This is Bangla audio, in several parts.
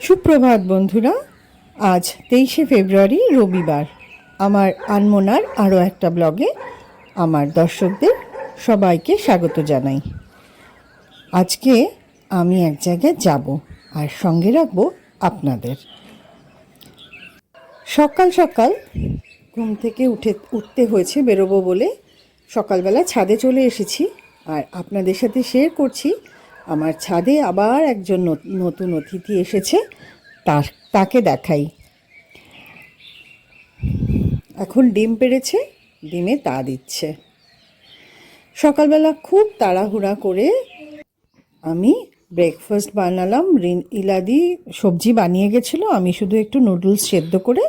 সুপ্রভাত বন্ধুরা। আজ 23শে ফেব্রুয়ারি রবিবার। আমার আনমনার আরও একটা ব্লগে আমার দর্শকদের সবাইকে স্বাগত জানাই। আজকে আমি এক জায়গায় যাব আর সঙ্গে রাখবো আপনাদের। সকাল সকাল ঘুম থেকে উঠতে হয়েছে বেরোবো বলে সকালবেলা ছাদে চলে এসেছি আর আপনাদের সাথে শেয়ার করছি আমার ছাদে আবার একজন নতুন অতিথি এসেছে, তাকে দেখাই। এখন ডিম পেড়েছে, ডিমে তা দিচ্ছে। সকালবেলা খুব তাড়াহুড়া করে আমি ব্রেকফাস্ট বানালাম। ইলাদি সবজি বানিয়ে গেছিলো, আমি শুধু একটু নুডলস সেদ্ধ করে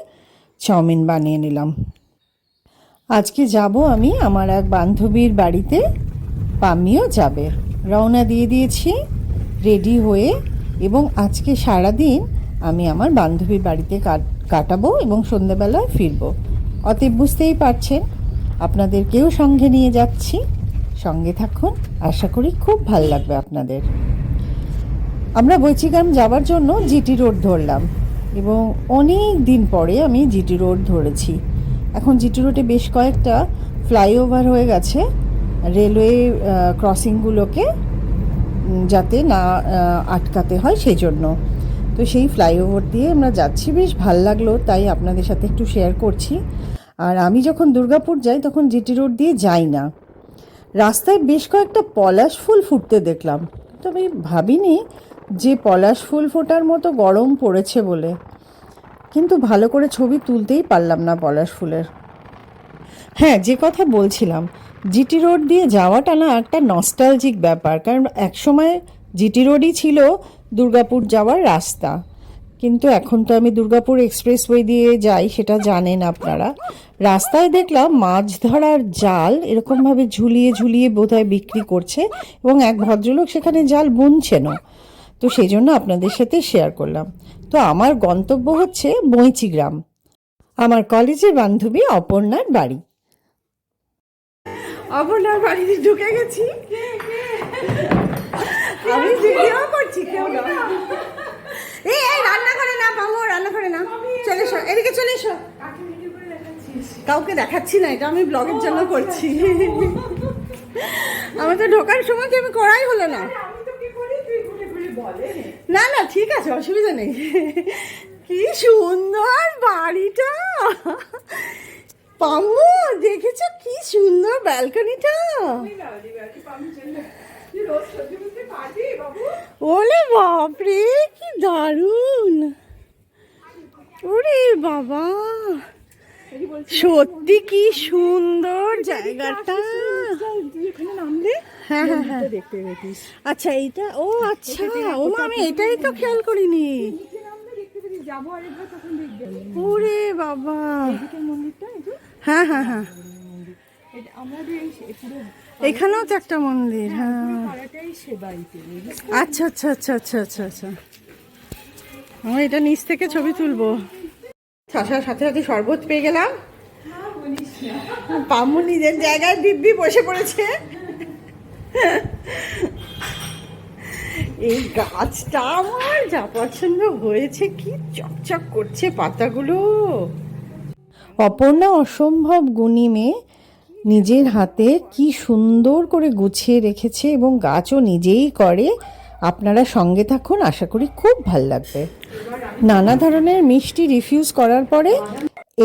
চাউমিন বানিয়ে নিলাম। আজকে যাব আমি আমার এক বান্ধবীর বাড়িতে, পাম্মিও যাবে। রওনা দিয়ে দিয়েছি রেডি হয়ে, এবং আজকে সারাদিন আমি আমার বান্ধবীর বাড়িতে কাটাবো এবং সন্ধ্যাবেলায় ফিরবো। অতএব বুঝতেই পারছেন আপনাদেরকেও সঙ্গে নিয়ে যাচ্ছি। সঙ্গে থাকুন, আশা করি খুব ভালো লাগবে আপনাদের। আমরা বৈচিগ্রাম যাওয়ার জন্য জিটি রোড ধরলাম এবং অনেক দিন পরে আমি জিটি রোড ধরেছি। এখন জিটি রোডে বেশ কয়েকটা ফ্লাইওভার হয়ে গেছে রেলওয়ে ক্রসিংগুলোকে যাতে না আটকাতে হয় সেই জন্য। তো সেই ফ্লাইওভার দিয়ে আমরা যাচ্ছি, বেশ ভাল লাগলো, তাই আপনাদের সাথে একটু শেয়ার করছি। আর আমি যখন দুর্গাপুর যাই তখন জিটি রোড দিয়ে যাই না। রাস্তায় বেশ কয়েকটা পলাশ ফুল ফুটতে দেখলাম, তবে ভাবিনি যে পলাশ ফুল ফোটার মতো গরম পড়েছে বলে, কিন্তু ভালো করে ছবি তুলতেই পারলাম না পলাশ ফুলের। হ্যাঁ, যে কথা বলছিলাম, জিটি রোড দিয়ে যাওয়াটা না একটা নস্টালজিক ব্যাপার, কারণ একসময় জিটি রোডই ছিল দুর্গাপুর যাওয়ার রাস্তা। কিন্তু এখন তো আমি দুর্গাপুর এক্সপ্রেসওয়ে দিয়ে যাই, সেটা জানেন আপনারা। রাস্তায় দেখলাম মাছ ধরার জাল এরকমভাবে ঝুলিয়ে ঝুলিয়ে বোধহয় বিক্রি করছে, এবং এক ভদ্রলোক সেখানে জাল বুনছেনও। তো সেই জন্য আপনাদের সাথে শেয়ার করলাম। তো আমার গন্তব্য হচ্ছে বৈচিগ্রাম, আমার কলেজের বান্ধবী অপর্ণার বাড়ি। অপর্ণার বাড়িতে ঢুকে গেছি, আমি ভিডিও করছি। কেউ না, এই রান্না করে না পাবো, রান্না করে না, চলে এসো, এদিকে চলে এসো। কাউকে দেখাচ্ছি না, এটা আমি ব্লগের জন্য করছি। আমার তো ঢোকার সময় কি আমি করাই হলো না। না না, ঠিক আছে, অসুবিধা নেই। কি সুন্দর বাড়িটা, পাম্মু দেখেছো কি সুন্দর ব্যালকনিটা? ওলে বাপরে, কি দারুণ! ওরে বাবা, সত্যি কি সুন্দর জায়গাটা। হ্যাঁ হ্যাঁ হ্যাঁ, আচ্ছা এইটা, ও আচ্ছা, ও আমি এটাই তো খেয়াল করিনি। ওরে বাবা, হ্যাঁ হ্যাঁ হ্যাঁ, এখানেও তো একটা মন্দির। হ্যাঁ, আচ্ছা আচ্ছা আচ্ছা আচ্ছা আচ্ছা আচ্ছা, আমি এটা নিচ থেকে ছবি তুলবো। আসার সাথে সাথে শরবত পেয়ে গেলাম। পাম্মু নিজের জায়গায় দিব্যি বসে পড়েছে। এই গাছটা আমার যা পছন্দ হয়েছে, কি চকচক করছে পাতাগুলো। অপর্ণা অসম্ভব গুণী মেয়ে, নিজের হাতে কি সুন্দর করে গুছিয়ে রেখেছে এবং গাছও নিজেই করে। আপনারা সঙ্গে থাকুন, আশা করি খুব ভাল লাগবে। নানা ধরনের মিষ্টি রিফিউজ করার পরে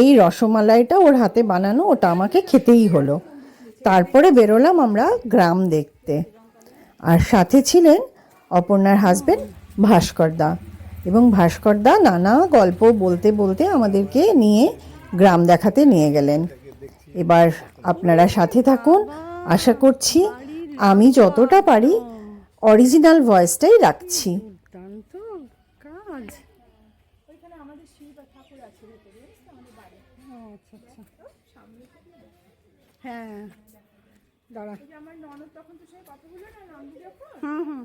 এই রসমালাইটা ওর হাতে বানানো, ওটা আমাকে খেতেই হলো। তারপরে বেরোলাম আমরা গ্রাম দেখতে, আর সাথে ছিলেন অপর্ণার হাজবেন্ড ভাস্করদা, এবং ভাস্করদা নানা গল্প বলতে বলতে আমাদেরকে নিয়ে গ্রাম দেখাতে নিয়ে গেলেন। এবার আপনারা সাথে থাকুন, আশা করছি আমি যতটা পারি অরিজিনাল ভয়েসটাই রাখছি। হ্যাঁ দাঁড়া, আমার ননদ তখন তো সেই কথা বলে না, নাম দিয়ে যখন হুম হুম,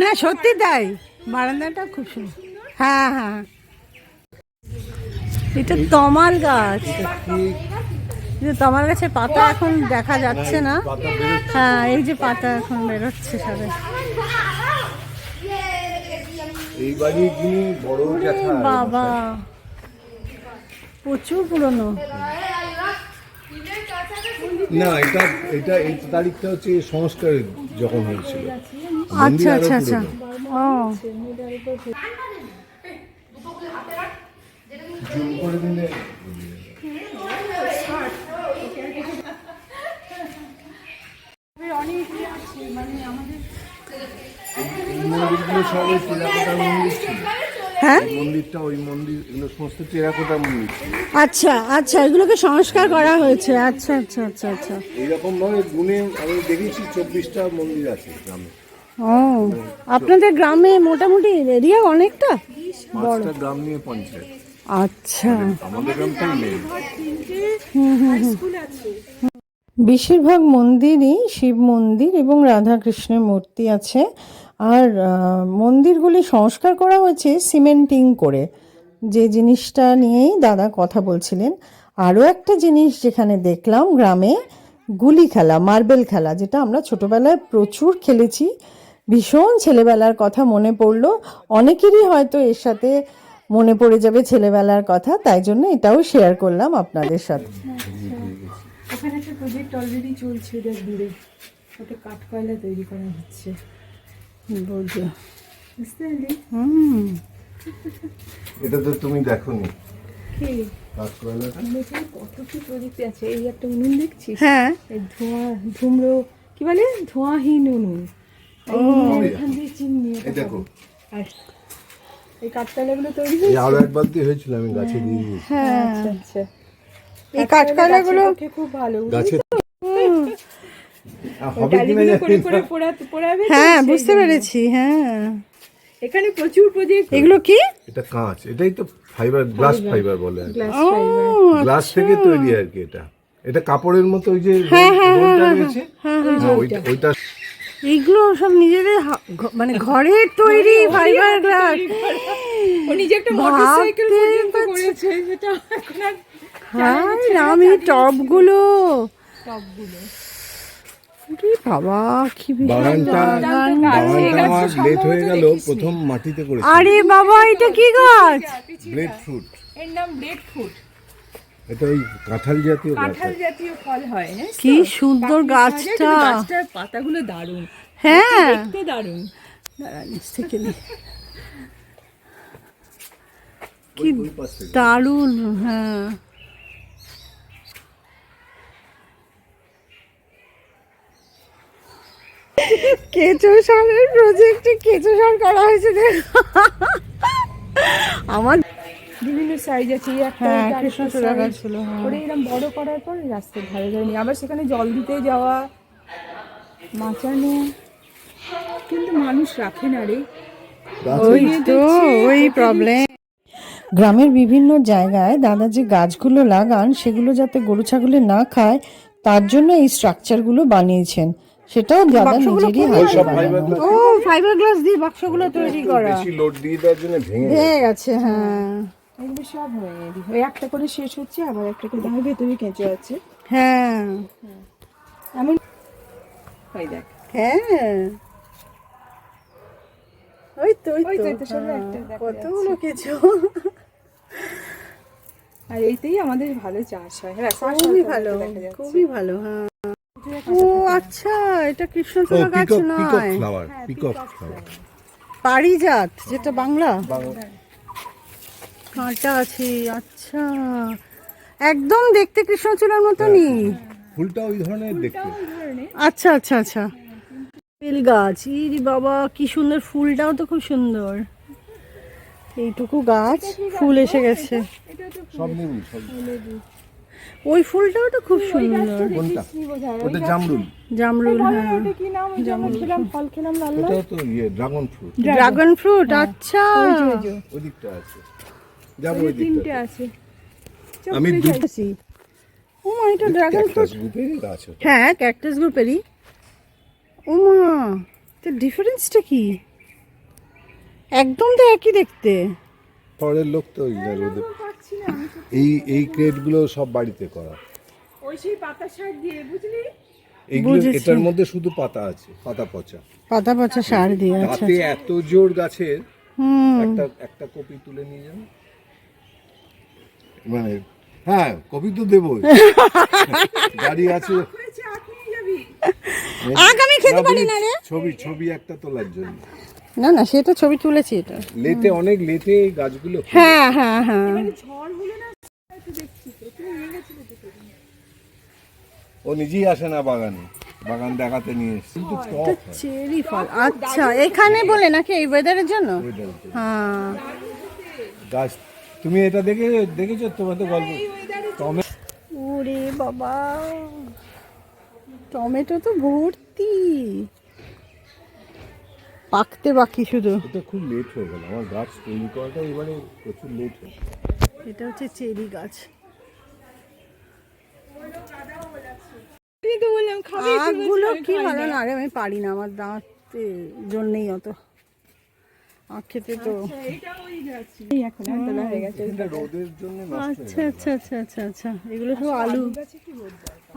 না সত্যি তাই, বারান্দাটা খুব সুন্দর। হ্যাঁ হ্যাঁ, এটা তমাল গাছ। কিন্তু তোমার কাছে পাতা এখন দেখা যাচ্ছে না। পাতা বেরোচ্ছে। হ্যাঁ, এই যে পাতা এখন বেরোচ্ছে সবে। এই বাড়ির যিনি বড় জ্যাঠা বাবা, প্রচুর পুরনো। না, এটা এটা এই তারিখটা হচ্ছে সংস্কার যখন হয়েছিল। আচ্ছা মন্দির আরো আচ্ছা আচ্ছা। পুরনো। ও, জুম করে দিলে এই মন্দিরগুলো সব ওই টেরাকোটার মন্দির ছিল। হ্যাঁ, এই মন্দিরটা ওই মন্দির এগুলো সমস্ত টেরাকোটার মন্দির ছিল। আচ্ছা আচ্ছা, এগুলোকে সংস্কার করা হয়েছে। আচ্ছা আচ্ছা আচ্ছা আচ্ছা। এইরকম ভাবে গুনে আমি দেখেছি 24টা মন্দির আছে গ্রামে। ও, আপনাদের গ্রামে মোটামুটি এরিয়া অনেকটা? 5টা গ্রাম নিয়ে পঞ্চায়েত। আচ্ছা। আমাদের গ্রামটাই নেই। বেশিরভাগ মন্দিরই শিব মন্দির এবং রাধাকৃষ্ণের মূর্তি আছে। আর মন্দিরগুলি সংস্কার করা হয়েছে সিমেন্টিং করে, যে জিনিসটা নিয়েই দাদা কথা বলছিলেন। আরও একটা জিনিস যেখানে দেখলাম গ্রামে, গুলি খেলা, মার্বেল খেলা, যেটা আমরা ছোটোবেলায় প্রচুর খেলেছি। ভীষণ ছেলেবেলার কথা মনে পড়লো। অনেকেরই হয়তো এর সাথে মনে পড়ে যাবে ছেলেবেলার কথা, তাই জন্য এটাও শেয়ার করলাম আপনাদের সাথে। ওখানে একটা প্রজেক্ট অলরেডি চলছে, দেখ দূরে ওটা কাঠকয়লা তৈরি করা হচ্ছে, বুঝলো। বুঝতে পারলি? এটা তো তুমি দেখোনি কি কাঠকয়লাটা? এখানে কত কি প্রজেক্ট আছে। এই একটা উনুন দেখছিস? হ্যাঁ, এই ধুমরো কি বলে, ধোঁয়াহীন উনুন। এই উনুনের এখান দিয়ে চিমনি এটা এই দেখো, হবে। আর এই কাঠকয়লাগুলো তৈরি এই হয়েছে। আরো এক বালতি হয়েছিল, আমি গাছে দিয়ে দিয়েছি। হ্যাঁ, আচ্ছা আচ্ছা, এই কাঠকয়লাগুলো গাছের পক্ষে খুব ভালো। গাছে হবে কিনা ডালিগুলো করে জানি করে না। পোড়াবে তো, হ্যাঁ, সেই বুঝতে জন্য। পেরেছি। হ্যাঁ, এখানে প্রচুর প্রজেক্ট। এগুলো কি? এটা কাঁচ, এটাই তো ফাইবার, গ্লাস ফাইবার বলে আর কি। গ্লাস ও, গ্লাস থেকে তৈরি আর কি। এটা এটা কাপড়ের মতো, ওই যে রোলটা রয়েছে, হ্যাঁ, ওইটা এইগুলো সব নিজেদের মানে ঘরের তৈরি ফাইবার গ্লাস। ও নিজে একটা মোটরসাইকেল পর্যন্ত করেছে, সেটা এখন আর হ্যাঁ, আমি টবগুলো, আরে বাবা, কি বিশাল বাগানটা বাগান। বাগানটা আমার লেট হয়ে গেল, প্রথম মাটিতে করেছি। আরে বাবা, এটা কি গাছ? ব্লেড ফ্রুট, এর নাম ব্রেড ফুড। এটা ওই কাঁঠাল জাতীয় গাছ। কাঁঠাল জাতীয় ফল হয় না? কি সুন্দর গাছটা। গাছটার পাতাগুলো দারুণ, হ্যাঁ, দেখতে দারুণ। দাঁড়া, নিচ থেকে নি। ওই পাশ থেকে। দারুণ। হ্যাঁ, কেঁচো সারের প্রজেক্টে কেঁচো সার করা হয়েছে। আমার বিভিন্ন সাইজ আছে, এই একটা হ্যাঁ, ওইটা আরেকটা কৃষ্ণচূড়া size। গাছ ছিল, হ্যাঁ। ওরে এরকম বড় করার পর রাস্তার ধারে ধারে নিয়ে আবার সেখানে জল দিতে যাওয়া, মাচানো, কিন্তু মানুষ রাখে না রে। ওই তো ওই প্রবলেম। গ্রামের বিভিন্ন জায়গায় দাদা যে গাছগুলো লাগান, সেগুলো যাতে গরু ছাগলে না খায়, তার জন্য এই স্ট্রাকচারগুলো বানিয়েছেন। সেটাও দাদা নিজেরই হাতে সব বানানো। ফাইবার গ্লাস, ও, ফাইবার গ্লাস দিয়ে বাক্সগুলো তৈরি করা। বেশি লোড দিয়ে দেওয়ার জন্য ভেঙে গেছে। ভেঙে গেছে, হ্যাঁ এগুলো সব হয়ে ওই একটা করে শেষ হচ্ছে, আবার একটা করে দেখো ভেতরে কেঁচো আছে হ্যাঁ এমন। ওই দেখ, হ্যাঁ, ওই তো ওই তো, এটা সব একটা দেখা কতগুলো কিছু। আর এইতেই আমাদের ভালো চাষ হয়। হ্যাঁ, খুবই ভালো, খুবই ভালো। হ্যাঁ, ও আচ্ছা, এটা ও কৃষ্ণচূড়া গাছ পিকক, পিকক নয়, ফ্লাওয়ার, পিকক ফ্লাওয়ার। পারিজাত, যেটা বাংলা কাঁটা আছে। আচ্ছা, একদম দেখতে কৃষ্ণচূড়ার মতনই। ফুলটা ওই ধরনের দেখতে। আচ্ছা আচ্ছা আচ্ছা, বেল গাছ। ইরি বাবা, কি সুন্দর, ফুলটাও তো খুব সুন্দর। এইটুকু গাছ ফুল এসে গেছে। সব নেই, সব। ওই ফুলটাও তো খুব সুন্দর। কোনটা? ওটা জামরুল। জামরুল, হ্যাঁ, ওটা কি নাম? ওই যে আমরা খেলাম, ফল খেলাম লাল লাল। ওটা তো ইয়ে ড্রাগন ফ্রুট। Dragon fruit. আচ্ছা, ওই দিকটা আছে, যাবো ওই তিনটে দিকটা। আছে। আমি ও মা, এটা ড্রাগন ফ্রুট। গ্রুপের গাছ ওটা। হ্যাঁ, ক্যাকটাস গ্রুপেরই। ও মা, তো ডিফারেন্সটা কি? একদম তো একই দেখতে। পরের লোক তো ওই ওদের এই এই ক্রেট গুলো সব বাড়িতে করা। ওই সেই পাতা সার দিয়ে বুঝলি। এইগুলো বুঝেছি। এটার মধ্যে শুধু পাতা আছে, পাতা পচা। পাতা পচা সার দিয়ে, আচ্ছা তাতে এত জোর গাছের, হুম। একটা কপি তুলে নিয়ে যান। মানে হ্যাঁ, কপি তো দেবই। গাড়ি আছে। হয়েছে আখ নিয়ে যাবি। আখ আমি খেতে পারি না রে। ছবি একটা তোলার জন্য। না না, সেটা ছবি তুলেছি এটা। লেটে অনেক লেটে এই গাছগুলো। হ্যাঁ হ্যাঁ হ্যাঁ। ঝড় হলে না একটু দেখছি তো, তুই নিয়ে গেছিলি তো সেদিন। ও নিজেই আসে না বাগানে, বাগান দেখাতে নিয়ে এসে। কিন্তু টক হয় চেরি ফল, আচ্ছা এখানে বলে নাকি এই ওয়েদারের জন্য? ওয়েদারটা। হ্যাঁ। গাছ তুমি এটা দেখেছো? তোমার তো গল্প টমে ওরে বাবা, টমেটো তো ভর্তি, পাকতে বাকি শুধু। এটা খুব লেট হয়ে গেল আমার গাছ তৈরি করাটা, এবারে প্রচুর লেট হয়ে গেল। এটা হচ্ছে চেরি গাছ। তুই তো বললাম খাবি। আখগুলো কি ভালো না রে, আমি পারি না, আমার দাঁতে জোর নেই অত আখ খেতে তো। এটা ওই গাছ এই এখন তোলা হয়ে গেছে। এটা রোদের জন্য নষ্ট হয়ে আচ্ছা আচ্ছা আচ্ছা আচ্ছা আচ্ছা, এগুলো সব আলু,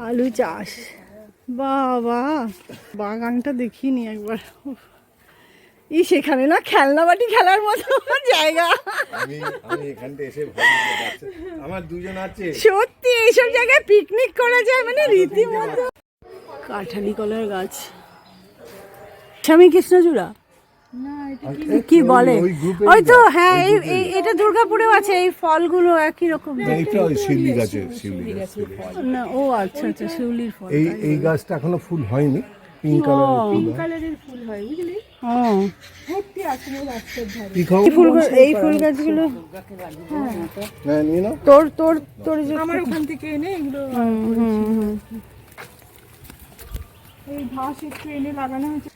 আলু চাষ। বাবা, বাগানটা দেখিনি একবার। উফ, সেখানে না খেলনা বাটি খেলার মতো জায়গা। আমি এখানটা এসে ভাবি যে আমার দুজন আছে। সত্যি এইসব জায়গায় পিকনিক করা যায় মানে রীতিমতো। কাঁঠালি কলার গাছ, স্বামী কৃষ্ণচূড়া না এটা কি বলে? ওই গ্রুপের ওই তো গাছ, হ্যাঁ, ওই গ্রুপের। এটা দুর্গাপুরেও আছে, এই ফলগুলো একই রকম। এইটা ওই শিউলি গাছের শিউলি গাছ। না ও আচ্ছা আচ্ছা, শিউলির ফল। এই গাছটা এখনো ফুল হয়নি, পিঙ্ক কালারের ফুল হয়। কালারের ফুল হয় বুঝলি। ও, ভর্তি আছে রাস্তার ধারে। কি খাও? এই ফুল গাছগুলো হ্যাঁ, নিয়ে নাও। তোর তোর তোর যে আমার ওখান থেকে এনে এগুলো এই ঘাস একটু এনে লাগানো হয়েছে।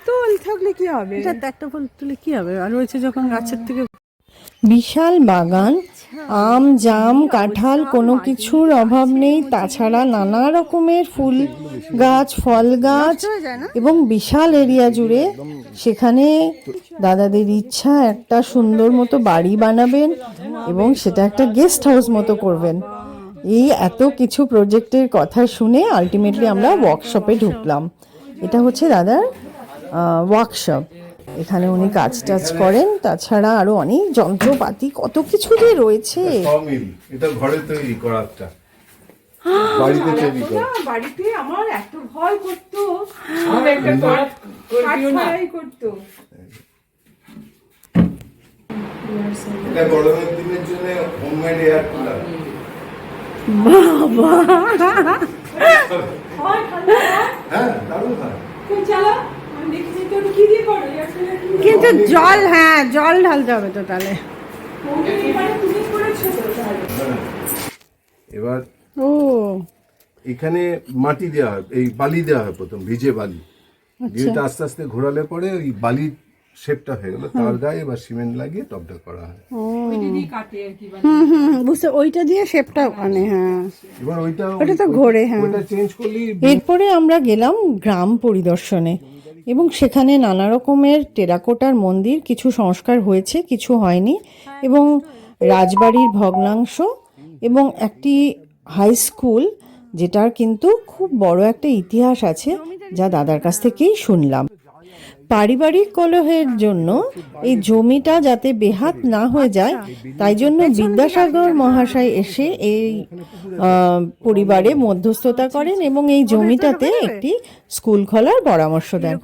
তোল থাকলে কি হবে? এটা তো একটা ফুল তুলে কি হবে, আর রয়েছে যখন গাছের থেকে। বিশাল বাগান, আম জাম কাঁঠাল কোনো কিছুর অভাব নেই, তাছাড়া নানা রকমের ফুল গাছ, ফল গাছ, এবং বিশাল এরিয়া জুড়ে। সেখানে দাদাদের ইচ্ছা একটা সুন্দর মতো বাড়ি বানাবেন এবং সেটা একটা গেস্ট হাউস মতো করবেন। এই এত কিছু প্রজেক্টের কথা শুনে আলটিমেটলি আমরা ওয়ার্কশপে ঢুকলাম। এটা হচ্ছে দাদার ওয়ার্কশপ, এখানে উনি কাজ টাজ করেন, তাছাড়া আরো অনেক যন্ত্রপাতি কত কিছু যে রয়েছে। সমিল, এটা ঘরে তৈরি করাটা, বাড়িতে তৈরি করা। বাড়িতে আমার এত ভয় করতো, আমি একটা করবিও না করতো। এটা গরমের দিনের জন্য হোমমেড এয়ার কুলার। হ্যাঁ, দারুণ হয়। খুব চালা, আমি দেখছি তো কি দিয়ে করো কিন্তু জল, হ্যাঁ জল ঢালতে হবে তো তাহলে। তুমি করেছো তো তাহলে। এবার ও এখানে মাটি দেওয়া হয়, এই বালি দেওয়া হয় প্রথম, ভিজে বালি দিয়ে এটা আস্তে আস্তে ঘোরালে পরে ওই বালির শেপটা হয়ে গেল, তার গায়ে এবার সিমেন্ট লাগিয়ে টপটা করা হয়। ওইটা দিয়ে কাটে আর কি। বুঝতে, ওইটা দিয়ে শেপটা মানে হ্যাঁ, এবার ওইটা তো ঘোরে, হ্যাঁ। ওইটা চেঞ্জ করলি। এরপরে আমরা গেলাম গ্রাম পরিদর্শনে, এবং সেখানে নানা রকমের টেরাকোটার মন্দির, কিছু সংস্কার হয়েছে কিছু হয়নি, এবং রাজবাড়ির ভগ্নাংশ, এবং একটি হাই স্কুল যেটার কিন্তু খুব বড় একটা ইতিহাস আছে, যা দাদার কাছ থেকেই শুনলাম। পারিবারিক কলহের জন্য এই জমিটা যাতে বেহাত না হয়ে যায়, তাই জন্য বিদ্যাসাগর মহাশয় এসে এই পরিবারে মধ্যস্থতা করেন এবং এই জমিটাতে একটি স্কুল খোলার পরামর্শ দেন।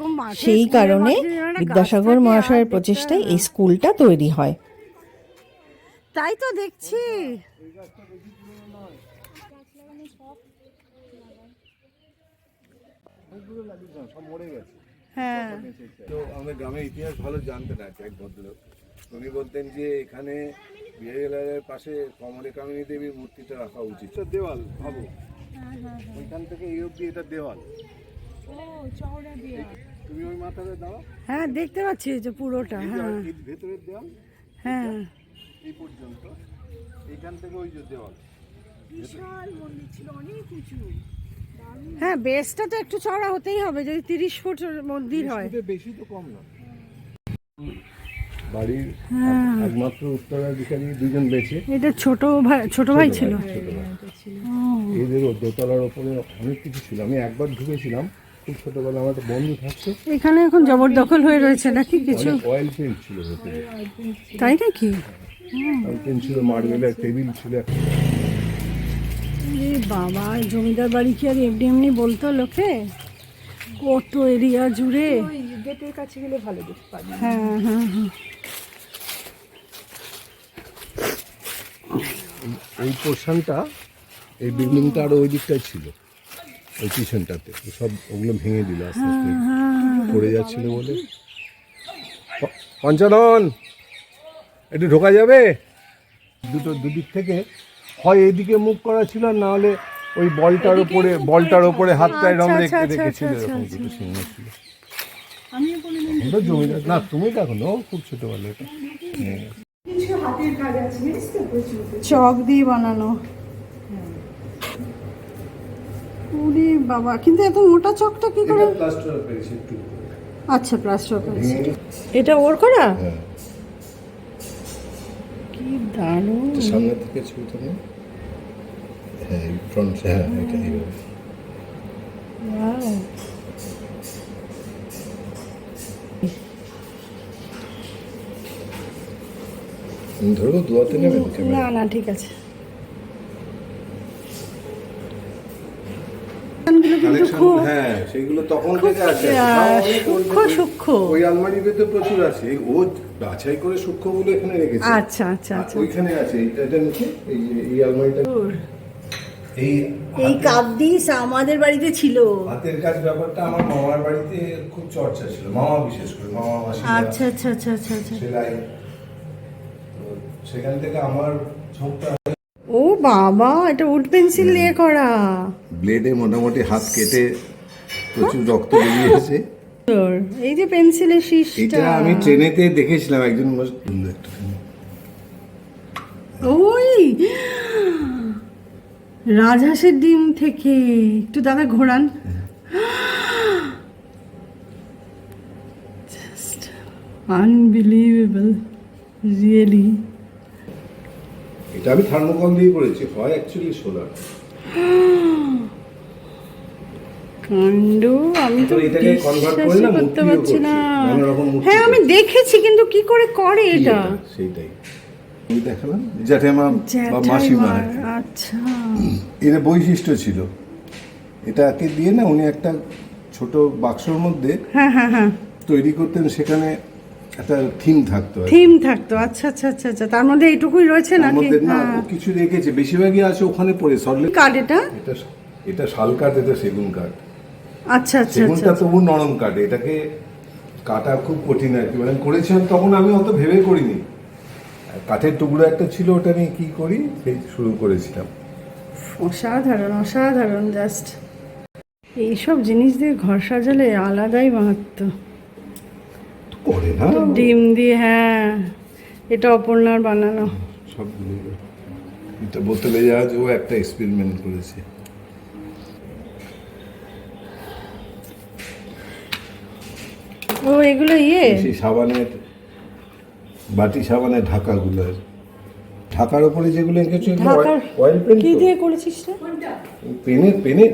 সেই কারণে বিদ্যাসাগর মহাশয়ের প্রচেষ্টায় এই স্কুলটা তৈরি হয়। তাই তো দেখছি। হ্যাঁ, তো আমাদের গ্রামের ইতিহাস ভালো জানতেন আছে এক ভদ্রলোক, উনি বলতেন যে এখানে বিহারের পাশে কমলে কামিনী দেবীর মূর্তিটা রাখা উচিত। দেওয়াল ভাবো, ওইখান থেকে এই অব্দি এটা দেওয়াল। ও চওড়া দিয়া। তুমি ওই মাথাটা দাও, হ্যাঁ দেখতে পাচ্ছি যে পুরোটা, হ্যাঁ ভেতরের দেওয়াল হ্যাঁ এই পর্যন্ত, এইখান থেকে ওই যে দেওয়াল। বিশাল মন্দির ছিল, অনেক উঁচু। হ্যাঁ, বেসটা তো একটু চড়া হতেই হবে যদি 30 ফুট মন্দির হয়। বেশি তো কম না। বাড়ির একমাত্র উত্তরাধিকারী দুজন বেঁচে। এটা ছোট ভাই ছিল। এদের দোতলার ওপরে অনেক কিছু ছিল। আমি একবার ঢুকেছিলাম, খুব ছোটবেলা আমার একটা বন্ধু থাকতো। এখানে এখন জবরদখল হয়ে রয়েছে নাকি কিছু? অয়েল পেন্ট ছিল ভেতরে, তাই নাকি? অয়েল পেন্ট ছিল, মার্বেলের টেবিল ছিল। এ বাবা, জমিদার বাড়ি কি আর এমনি এমনি বলতো লোকে? কত এরিয়া জুড়ে। ওই গেটের কাছে গেলে ভালো দেখতে পাবি। হ্যাঁ হ্যাঁ হ্যাঁ। এই পোর্শনটা, এই বিল্ডিংটা আরো ওই দিকটাই ছিল, ওই পিছনটাতে। সব ওগুলো ভেঙে দিল আস্তে আস্তে, পড়ে যাচ্ছিল বলে। পঞ্চানন, একটু ঢোকা যাবে? দুদিক থেকে হয় এইদিকে মুখ করা ছিল, না হলে ওই বলটার ওপরে হাতটা এরকম রেখেছিল, এরকম দুটো চিহ্ন ছিল। জমিদার না, তুমি দেখো না, খুব ছোটবেলা এটা। চক দিয়ে বানানো। ওরে বাবা, কিন্তু এত মোটা চকটা কি করে? প্লাস্টার করেছে একটু। আচ্ছা, প্লাস্টার করেছে। এটা ওর করা? হ্যাঁ, কি দারুণ। সামনে থেকে ছবিটা না? হ্যাঁ, ফ্রন্ট, হ্যাঁ, এটা এইভাবে। Wow. ধরো দুয়াতে নেবে না না, ঠিক আছে। হ্যাঁ, সেগুলো তখন থেকে আছে, সূক্ষ্ম। ওই আলমারির ভেতর প্রচুর আছে। ও বাছাই করে সূক্ষ্মগুলো এখানে রেখেছে। আচ্ছা আচ্ছা আচ্ছা। ওইখানে আছে, এটা নিচে, এই আলমারিটা। এই কাপ ডিশ আমাদের বাড়িতে ছিল। হাতের কাজ ব্যাপারটা আমার মামার বাড়িতে খুব চর্চা ছিল, মামা বিশেষ করে, মামা মাসি। আচ্ছা আচ্ছা আচ্ছা আচ্ছা আচ্ছা। সেলাই, সেখান থেকে আমার ঝোঁকটা। ও বাবা, এটা উড পেন্সিল দিয়ে করা। ব্লেডে মোটামুটি হাত কেটে প্রচুর রক্ত বেরিয়েছে। এই যে পেন্সিলের শীষটা, এটা আমি ট্রেনেতে দেখেছিলাম একজন। ওই রাজহাঁসের ডিম থেকে একটু দাদা ঘোরান। Just unbelievable, really. এটা আমি থার্মোকল দিয়ে করেছি, হয় অ্যাকচুয়ালি সোলার। কাণ্ড, আমি তো এটাকে কনভার্ট করে বিশ্বাসই না করতে মূর্তিও পারছি করছে, না। নানা রকম মূর্তি হ্যাঁ, আমি করছে। দেখেছি, কিন্তু কি করে করে এটা? সেইটাই আমি দেখালাম জ্যাঠামা বা মাসিমা। আচ্ছা, এর বৈশিষ্ট্য ছিল, এটাকে দিয়ে না উনি একটা ছোট বাক্সর মধ্যে হ্যাঁ হ্যাঁ হ্যাঁ, তৈরি করতেন। সেখানে একটা থিম থাকতো, থিম থাকতো। আচ্ছা আচ্ছা আচ্ছা আচ্ছা। তার মধ্যে এইটুকুই রয়েছে তার নাকি? মধ্যে না ও কিছু রেখেছে, বেশিরভাগই আছে ওখানে পড়ে সরলে। কাঠ এটা? এটা শাল কাঠ, এটা সেগুন কাঠ। আচ্ছা আচ্ছা সেগুনটা আচ্ছা। তবু নরম কাঠ, এটাকে কাটা খুব কঠিন আর কি। মানে করেছিলাম তখন আমি অত ভেবে করিনি, কাঠের টুকরো একটা ছিল, ওটা নিয়ে কি করি সেই শুরু করেছিলাম। অসাধারণ অসাধারণ, জাস্ট এইসব জিনিস দিয়ে ঘর সাজালে আলাদাই মাহাত্ম্য। করে না ডিম দিয়ে, হ্যাঁ, এটা অপর্ণার বানানো। সবগুলো এটা বোতলে জাহাজ, ও একটা এক্সপেরিমেন্ট করেছে। ও এগুলো সেই সাবানের বাটি, সাবানের ঢাকাগুলো, ঢাকার উপরে যেগুলো এঁকেছো অয়েল পেন্ট। কি দিয়ে করেছিস রে? পেনের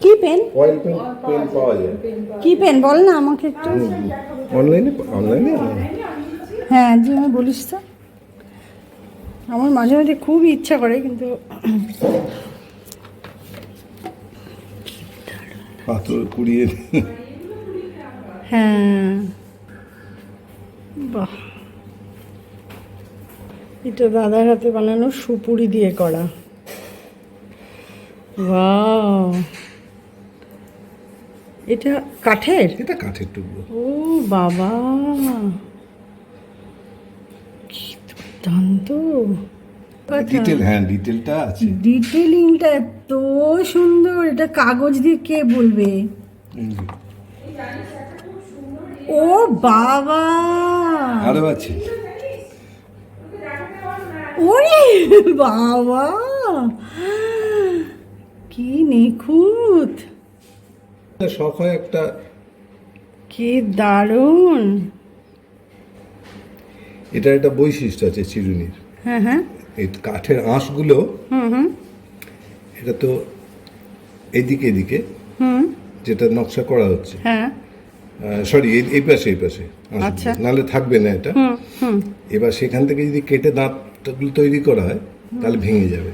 কি পেন? অয়েল পেন পাওয়া যায়। কি পেন বল না আমাকে একটু। অনলাইনে হ্যাঁ, যে আমি বলিস তো, আমার মাঝে মাঝে খুব ইচ্ছা করে, কিন্তু পাথর কুড়িয়ে। হ্যাঁ, বাহ, এটা দাদার হাতে বানানো সুপুরি দিয়ে করা। ওয়াও, এটা কাঠের? এটা কাঠের টুকরো। ও বাবা, কি দুর্দান্ত ডিটেল, হ্যাঁ ডিটেলটা আছে। ডিটেলিংটা এত সুন্দর। এটা কাগজ দিয়ে কে বলবে? ও বাবা, আরো আছে। ওরে বাবা, কি নিখুঁত, শখ হয় একটা। কি দারুণ। এটা একটা বৈশিষ্ট্য আছে চিরুনির। হ্যাঁ হ্যাঁ। এই কাঠের আঁশগুলো, এটা তো এদিকে এদিকে যেটা নকশা করা হচ্ছে, হ্যাঁ সরি এই পাশে আঁশগুলো, আচ্ছা। নাহলে থাকবে না এটা। এবার সেখান থেকে যদি কেটে দাঁতগুলো তৈরি করা হয় তাহলে ভেঙে যাবে,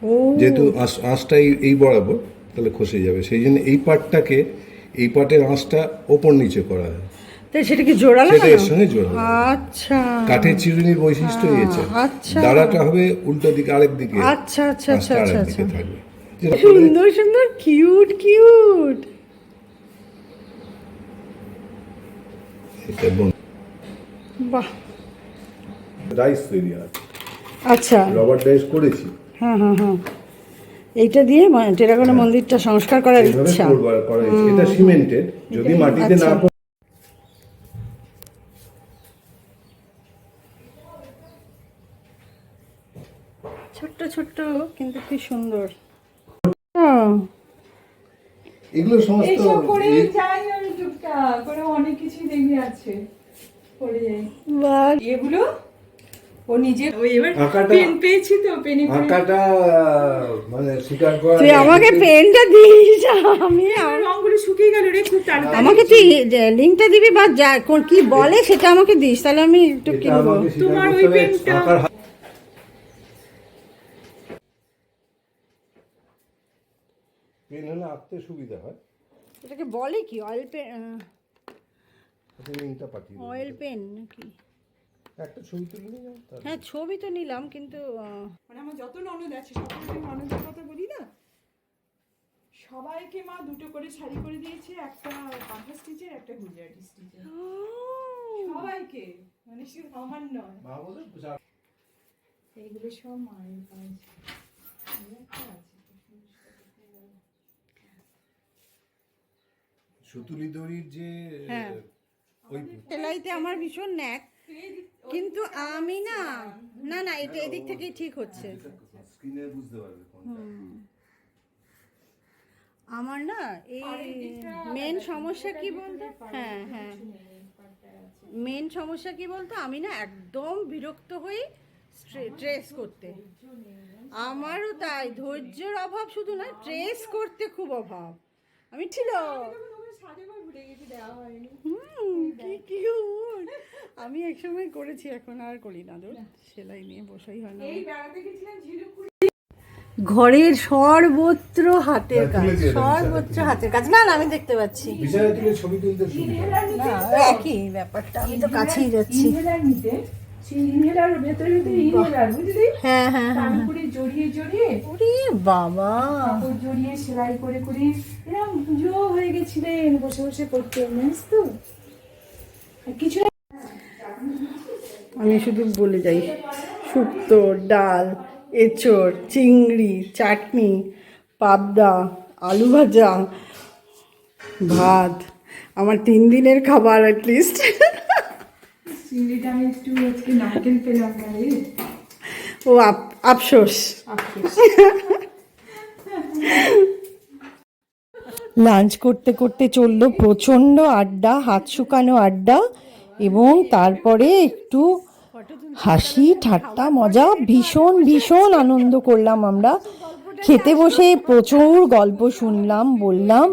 ও যেহেতু আঁশটা এই বরাবর, তাহলে খসে যাবে। সেই জন্য এই পার্টটাকে, এই পার্টের আঁশটা ওপর নিচে করা হয়, তাই সেটা কি জোড়া সেটা লাগানো? এর সঙ্গে জোড়া লাগানো। আচ্ছা কাঠের চিরুনির বৈশিষ্ট্য হয়েছে আচ্ছা। দাঁড়াটা হবে উল্টো দিকে, আরেক দিকে, আচ্ছা আচ্ছা আচ্ছা আঁশটা আচ্ছা আরেক আচ্ছা। দিকে থাকবে। যেটা করে সুন্দর সুন্দর, কিউট কিউট। এটা বোন বাহ। রাইস তৈরি আছে, আচ্ছা রবার ডাইস করেছি। হ্যাঁ হ্যাঁ হ্যাঁ। এইটা দিয়ে টেরাকোটা মন্দিরটা সংস্কার করার এইভাবে ইচ্ছা। করবার করা হয়েছে। এটা সিমেন্টেড, যদি মাটিতে না আচ্ছা। পড়ে। ছোট্ট ছোট্ট কিন্তু কি সুন্দর। এগুলো সমস্ত এইসব করে যাই আমি টুকটাক করে, অনেক কিছুই দেখবি আছে করে যাই বাহ। এগুলো ও নিজে, ও এবার আঁকাটা- পেন পেয়েছি তো, পেনে আঁকাটা মানে স্বীকার করা তুই যায় আমাকে যে- পেনটা দিস, আমি রঙগুলো শুকিয়ে গেল রে খুব তাড়াতাড়ি। আমাকে তুই লিঙ্কটা দিবি বা যা কি বলে সেটা আমাকে দিস, তাহলে আমি একটু এটা কিনবো। আমাকে স্বীকার তোমার করতে ওই হবে, পেনটা- আঁকার পেন হলে আঁকতে সুবিধা হয়। এটাকে বলে কি, অয়েল পেন? আপনি লিঙ্কটা পাঠিয়ে দেবেন। অয়েল পেন নাকি? একটা ছবি তুলে নিয়ে যাও তাহলে। হ্যাঁ ছবি তো নিলাম, কিন্তু মানে আমার যত ননদ আছে সকলকে ননদের কথা বলি না, সবাইকে মা দুটো করে শাড়ি করে দিয়েছে, একটা কাঁথা স্টিচের, একটা গুজরাটি স্টিচের, সবাইকে, মানে শুধু আমার নয়। মা বলে এইগুলো সব মায়ের কাজ। সুতুলি দড়ির যে হ্যাঁ। ওই সেলাইতে আমার ভীষণ ন্যাক, কিন্তু আমি না না না এটা এদিক থেকেই ঠিক হচ্ছে। স্ক্রিনে বুঝতে পারবে কোনটা। আমার না এই মেন সমস্যা কি বলতো, হ্যাঁ হ্যাঁ, মেন সমস্যা কি বলতো, আমি না একদম বিরক্ত হই ট্রেস করতে। আমারও তাই, ধৈর্যের অভাব শুধু না, ট্রেস করতে খুব অভাব। আমি ছিল কি cute! আমি একসময় করেছি, এখন আর করি না, ধর সেলাই নিয়ে বসাই হয় না। এই বেড়াতে গেছিলাম ঝিনুকুড়ি, ঘরের সর্বত্র হাতের কাজ, তুলে দিয়ে দাও, সর্বত্র হাতের কাজ। না না আমি দেখতে পাচ্ছি বিছানায় তুলে ছবি তুলতে সুবিধা। না, একই ব্যাপারটা, আমি তো কাছেই যাচ্ছি। ইনহেলার নিতে, সেই ইনহেলার ভেতরে ভেতরে ইনহেলার বুঝলি, হ্যাঁ হ্যাঁ তার হ্যাঁ। উপরে জড়িয়ে জড়িয়ে, ওরে বাবা, কাপড় জড়িয়ে সেলাই করে করে এরকম পুজো হয়ে গেছিলেন, বসে বসে করতেন, জানিস তো। আর কিছু না, আমি শুধু বলে যাই, শুক্তো, ডাল, এঁচড়, চিংড়ি, চাটনি, পাবদা, আলু ভাজা, ভাত, আমার 3 দিনের খাবার অ্যাটলিস্ট। চিংড়িটা আমি একটু আজকে নারকেল পেলাম না রে, ও আফসোস। আফসোস। লাঞ্চ করতে করতে চললো প্রচণ্ড আড্ডা, হাত শুকানো আড্ডা, এবং তারপরে একটু হাসি ঠাট্টা মজা, ভীষণ ভীষণ আনন্দ করলাম আমরা। খেতে বসে প্রচুর গল্প শুনলাম, বললাম,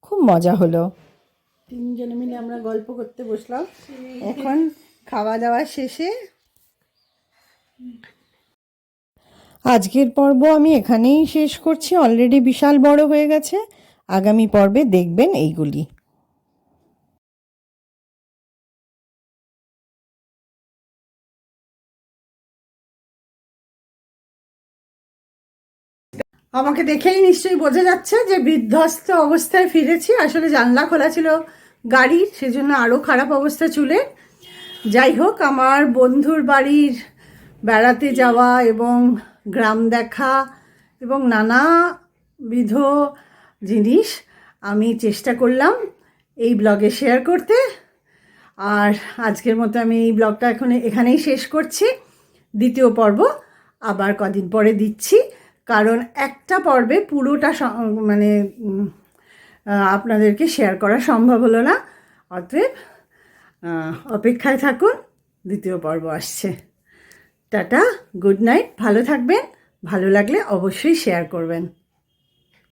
খুব মজা হলো। 3 জনে মিলে আমরা গল্প করতে বসলাম। এখন খাওয়া দাওয়া শেষে আজকের পর্ব আমি এখানেই শেষ করছি। অলরেডি বিশাল বড় হয়ে গেছে। আগামী পর্বে দেখবেন এইগুলি। আমাকে দেখেই নিশ্চয়ই বোঝা যাচ্ছে যে বিধ্বস্ত অবস্থায় ফিরেছি। আসলে জানলা খোলা ছিল গাড়ির, সেজন্য আরও খারাপ অবস্থা চুলে। যাই হোক, আমার বন্ধুর বাড়ির বেড়াতে যাওয়া এবং গ্রাম দেখা এবং নানাবিধ জিনিস আমি চেষ্টা করলাম এই ব্লগে শেয়ার করতে। আর আজকের মতো আমি এই ব্লগটা এখানেই শেষ করছি। দ্বিতীয় পর্ব আবার কদিন পরে দিচ্ছি, কারণ একটা পর্বে পুরোটা মানে আপনাদেরকে শেয়ার করা সম্ভব হলো না। অতএব অপেক্ষায় থাকুন, দ্বিতীয় পর্ব আসছে। টাটা, গুড নাইট, ভালো থাকবেন। ভালো লাগলে অবশ্যই শেয়ার করবেন।